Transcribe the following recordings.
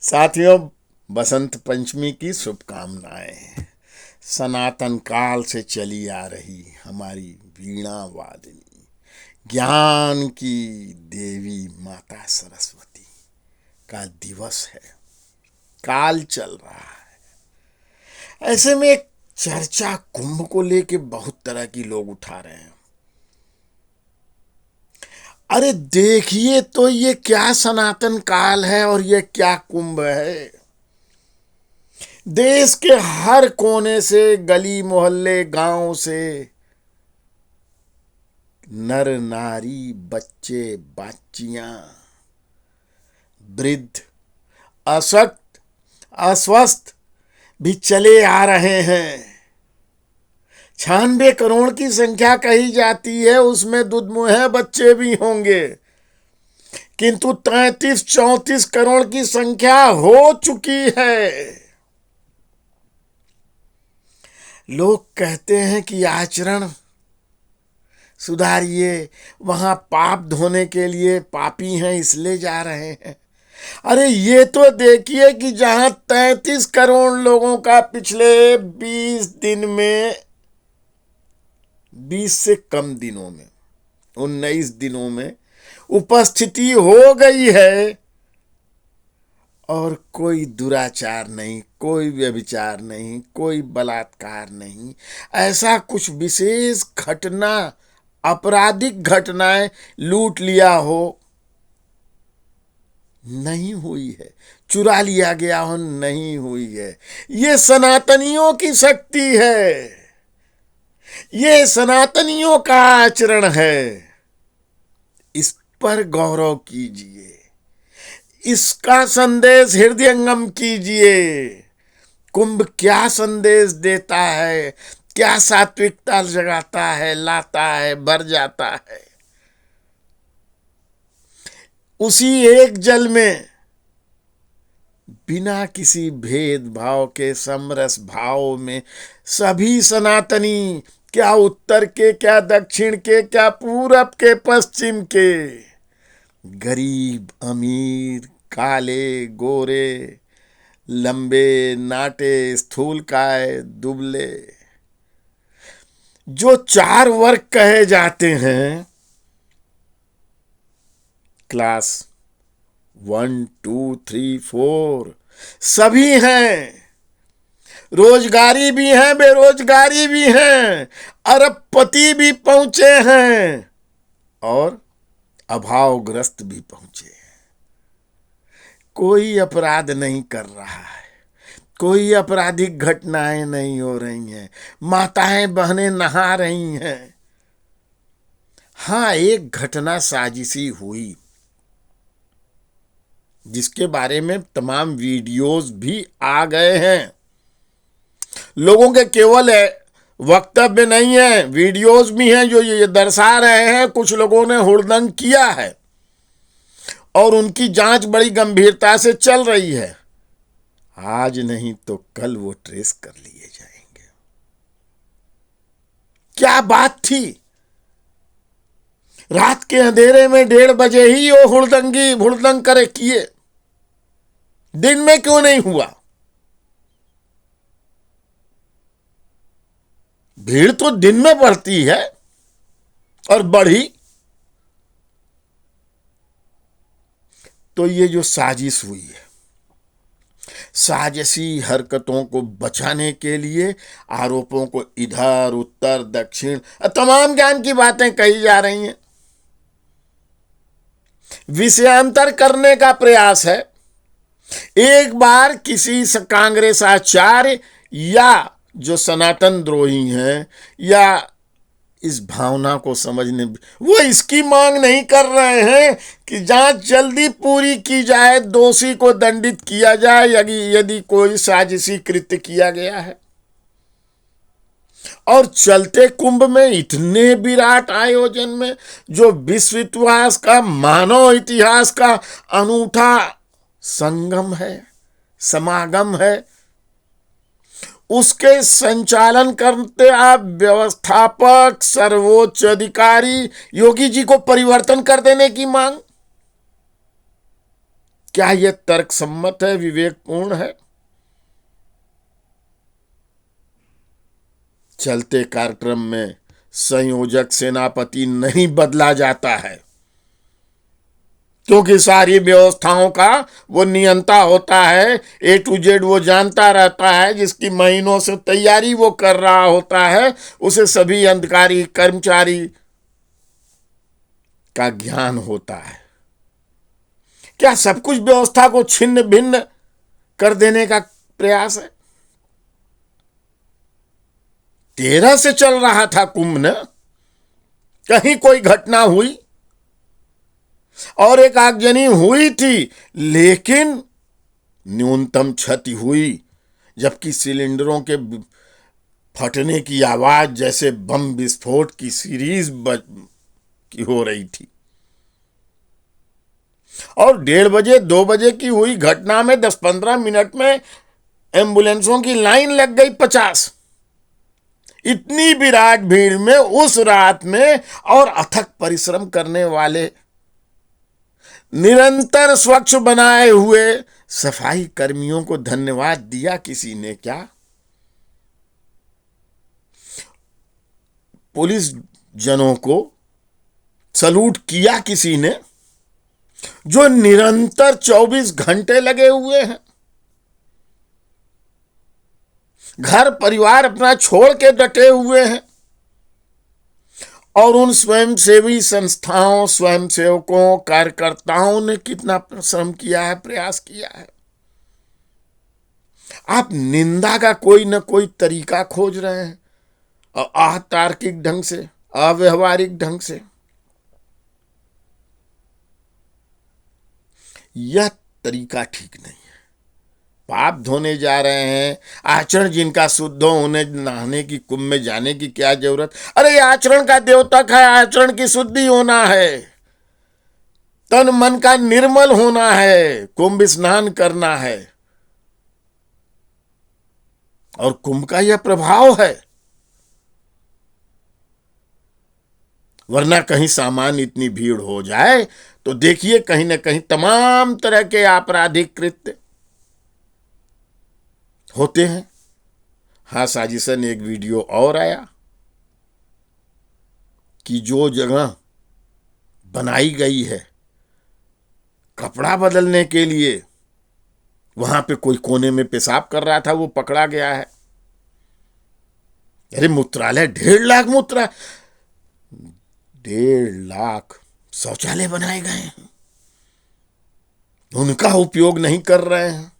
साथियों, बसंत पंचमी की शुभकामनाएं। सनातन काल से चली आ रही हमारी वीणा वादिनी, ज्ञान की देवी माता सरस्वती का दिवस है। काल चल रहा है। ऐसे में एक चर्चा कुंभ को लेके बहुत तरह की लोग उठा रहे हैं। अरे देखिए तो ये क्या सनातन काल है और ये क्या कुंभ है। देश के हर कोने से, गली मोहल्ले गांव से नर नारी, बच्चे बच्चियां, वृद्ध, अशक्त, अस्वस्थ भी चले आ रहे हैं। 96 करोड़ की संख्या कही जाती है, उसमें दुधमुहे बच्चे भी होंगे, किंतु 33-34 करोड़ की संख्या हो चुकी है। लोग कहते हैं कि आचरण सुधारिए, वहां पाप धोने के लिए पापी हैं इसलिए जा रहे हैं। अरे ये तो देखिए कि जहां 33 करोड़ लोगों का पिछले 20 दिन में, 20 से कम दिनों में, 19 दिनों में उपस्थिति हो गई है और कोई दुराचार नहीं, कोई व्यभिचार नहीं, कोई बलात्कार नहीं, ऐसा कुछ विशेष घटना, आपराधिक घटनाएं, लूट लिया हो, नहीं हुई है, चुरा लिया गया हो, नहीं हुई है। ये सनातनियों की शक्ति है, ये सनातनियों का आचरण है। इस पर गौरव कीजिए, इसका संदेश हृदयंगम कीजिए। कुंभ क्या संदेश देता है, क्या सात्विकता जगाता है, लाता है, भर जाता है। उसी एक जल में बिना किसी भेदभाव के, समरस भाव में सभी सनातनी, क्या उत्तर के, क्या दक्षिण के, क्या पूरब के, पश्चिम के, गरीब अमीर, काले गोरे, लंबे नाटे, स्थूलकाय दुबले, जो 4 वर्ग कहे जाते हैं, क्लास 1, 2, 3, 4, सभी हैं। रोजगारी भी हैं, बेरोजगारी भी हैं, अरबपति भी पहुंचे हैं और अभावग्रस्त भी पहुंचे हैं। कोई अपराध नहीं कर रहा है, कोई आपराधिक घटनाएं नहीं हो रही हैं, माताएं बहनें नहा रही हैं। हाँ, एक घटना साजिशी हुई जिसके बारे में तमाम वीडियोस भी आ गए हैं। लोगों के केवल वक्तव्य नहीं है, वीडियोस भी हैं जो ये दर्शा रहे हैं कुछ लोगों ने हुड़दंग किया है और उनकी जांच बड़ी गंभीरता से चल रही है। आज नहीं तो कल वो ट्रेस कर लिए जाएंगे। क्या बात थी? रात के अंधेरे में 1:30 बजे ही वो हुड़दंग करे किए, दिन में क्यों नहीं हुआ? भीड़ तो दिन में बढ़ती है और बढ़ी। तो ये जो साजिश हुई है, साजिशी हरकतों को बचाने के लिए आरोपों को इधर उत्तर दक्षिण तमाम ज्ञान की बातें कही जा रही हैं, विषयांतर करने का प्रयास है। एक बार किसी कांग्रेस आचार्य या जो सनातन द्रोही हैं या इस भावना को समझने, वो इसकी मांग नहीं कर रहे हैं कि जांच जल्दी पूरी की जाए, दोषी को दंडित किया जाए यदि कोई साजिशी कृत्य किया गया है। और चलते कुंभ में, इतने विराट आयोजन में, जो विश्व इतिहास का, मानव इतिहास का अनूठा संगम है, समागम है, उसके संचालन करते आप व्यवस्थापक, सर्वोच्च अधिकारी योगी जी को परिवर्तन कर देने की मांग, क्या यह तर्कसम्मत है, विवेकपूर्ण है? चलते कार्यक्रम में संयोजक सेनापति नहीं बदला जाता है, क्योंकि सारी व्यवस्थाओं का वो नियंता होता है। A to Z वो जानता रहता है, जिसकी महीनों से तैयारी वो कर रहा होता है, उसे सभी अधिकारी कर्मचारी का ज्ञान होता है। क्या सब कुछ व्यवस्था को छिन्न भिन्न कर देने का प्रयास है? 13 से चल रहा था कुंभ न, कहीं कोई घटना हुई और एक आगजनी हुई थी, लेकिन न्यूनतम क्षति हुई, जबकि सिलेंडरों के फटने की आवाज जैसे बम विस्फोट की सीरीज की हो रही थी। और 1:30 बजे 2 बजे की हुई घटना में 10-15 मिनट में एम्बुलेंसों की लाइन लग गई 50। इतनी विराट भीड़ में उस रात में, और अथक परिश्रम करने वाले निरंतर स्वच्छ बनाए हुए सफाई कर्मियों को धन्यवाद दिया किसी ने क्या? पुलिस जनों को सलूट किया किसी ने, जो निरंतर 24 घंटे लगे हुए हैं? घर परिवार अपना छोड़ के डटे हुए हैं, और उन स्वयंसेवी संस्थाओं, स्वयंसेवकों, कार्यकर्ताओं ने कितना श्रम किया है, प्रयास किया है। आप निंदा का कोई न कोई तरीका खोज रहे हैं, और अतार्किक ढंग से, अव्यवहारिक ढंग से। यह तरीका ठीक नहीं है। पाप धोने जा रहे हैं, आचरण जिनका शुद्ध हो, उन्हें नहाने की, कुंभ में जाने की क्या जरूरत? अरे आचरण का द्योतक है, आचरण की शुद्धि होना है, तन मन का निर्मल होना है, कुंभ स्नान करना है, और कुंभ का यह प्रभाव है। वरना कहीं सामान्य इतनी भीड़ हो जाए तो देखिए कहीं ना कहीं तमाम तरह के आपराधिक कृत्य होते हैं। हाँ, साजिशन एक वीडियो और आया कि जो जगह बनाई गई है कपड़ा बदलने के लिए, वहां पे कोई कोने में पेशाब कर रहा था, वो पकड़ा गया है। अरे मूत्रालय 1.5 लाख 1.5 लाख शौचालय बनाए गए हैं, उनका उपयोग नहीं कर रहे हैं।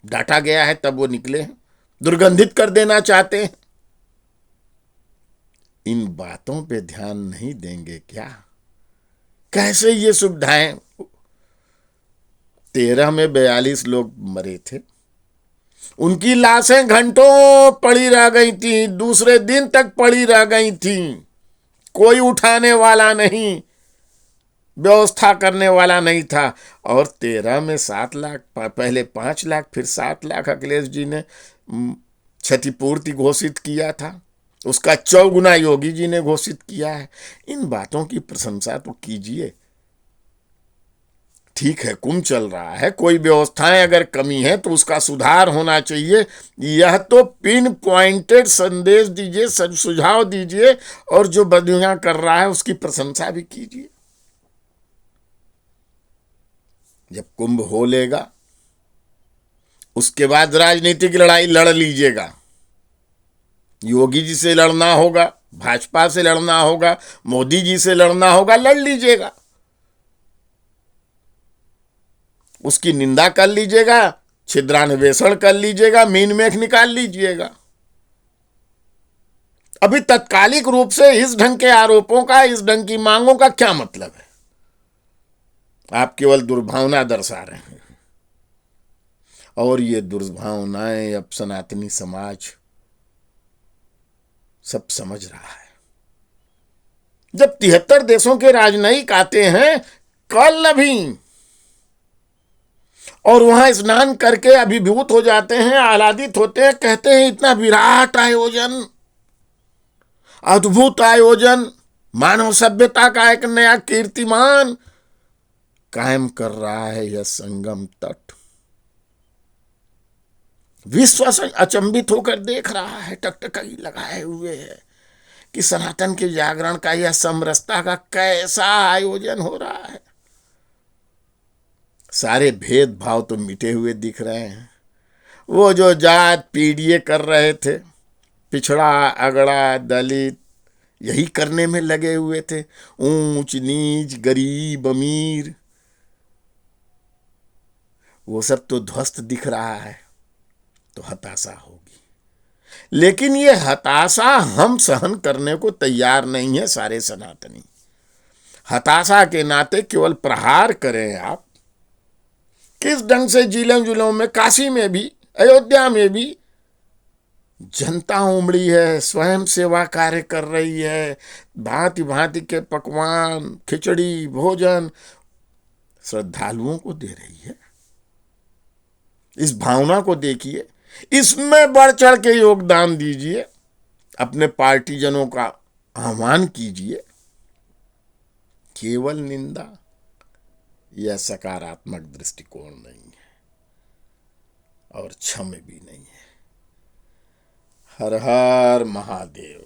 डाटा गया है तब वो निकले हैं, दुर्गंधित कर देना चाहते हैं। इन बातों पे ध्यान नहीं देंगे क्या? कैसे ये सुविधाएं? 13 में 42 लोग मरे थे, उनकी लाशें घंटों पड़ी रह गई थी, दूसरे दिन तक पड़ी रह गई थी, कोई उठाने वाला नहीं, व्यवस्था करने वाला नहीं था। और 13 में 7 लाख, पहले 5 लाख, फिर 7 लाख अखिलेश जी ने क्षतिपूर्ति घोषित किया था, उसका 4 गुना योगी जी ने घोषित किया है। इन बातों की प्रशंसा तो कीजिए। ठीक है, कुंभ चल रहा है, कोई व्यवस्थाएं अगर कमी है तो उसका सुधार होना चाहिए। यह तो पिन पॉइंटेड संदेश दीजिए, सुझाव दीजिए, और जो बढ़िया कर रहा है उसकी प्रशंसा भी कीजिए। जब कुंभ हो लेगा उसके बाद राजनीतिक लड़ाई लड़ लीजिएगा। योगी जी से लड़ना होगा, भाजपा से लड़ना होगा, मोदी जी से लड़ना होगा, लड़ लीजिएगा, उसकी निंदा कर लीजिएगा, छिद्रान्वेषण कर लीजिएगा, मीन मेख निकाल लीजिएगा। अभी तत्कालिक रूप से इस ढंग के आरोपों का, इस ढंग की मांगों का क्या मतलब है? आप केवल दुर्भावना दर्शा रहे हैं, और ये दुर्भावनाएं अब सनातनी समाज सब समझ रहा है। जब 73 देशों के राजनयिक आते हैं कल अभी, और वहां स्नान करके अभिभूत हो जाते हैं, आह्लादित होते हैं, कहते हैं इतना विराट आयोजन, अद्भुत आयोजन, मानव सभ्यता का एक नया कीर्तिमान, कायम कर रहा है यह संगम तट। विश्व अचंभित होकर देख रहा है, टकटकी लगाए हुए है कि सनातन के जागरण का यह समरसता का कैसा आयोजन हो रहा है। सारे भेदभाव तो मिटे हुए दिख रहे हैं। वो जो जात पीढ़िए कर रहे थे, पिछड़ा अगड़ा दलित, यही करने में लगे हुए थे। ऊंच नीच, गरीब अमीर, वो सब तो ध्वस्त दिख रहा है। तो हताशा होगी, लेकिन ये हताशा हम सहन करने को तैयार नहीं है। सारे सनातनी हताशा के नाते केवल प्रहार करें। आप किस ढंग से जिलों जिलों में, काशी में भी, अयोध्या में भी जनता उमड़ी है, स्वयं सेवा कार्य कर रही है। भांति भांति के पकवान, खिचड़ी, भोजन श्रद्धालुओं को दे रही है। इस भावना को देखिए, इसमें बढ़ चढ़ के योगदान दीजिए, अपने पार्टीजनों का आह्वान कीजिए। केवल निंदा यह सकारात्मक दृष्टिकोण नहीं है और क्षम्य भी नहीं है। हर हर महादेव।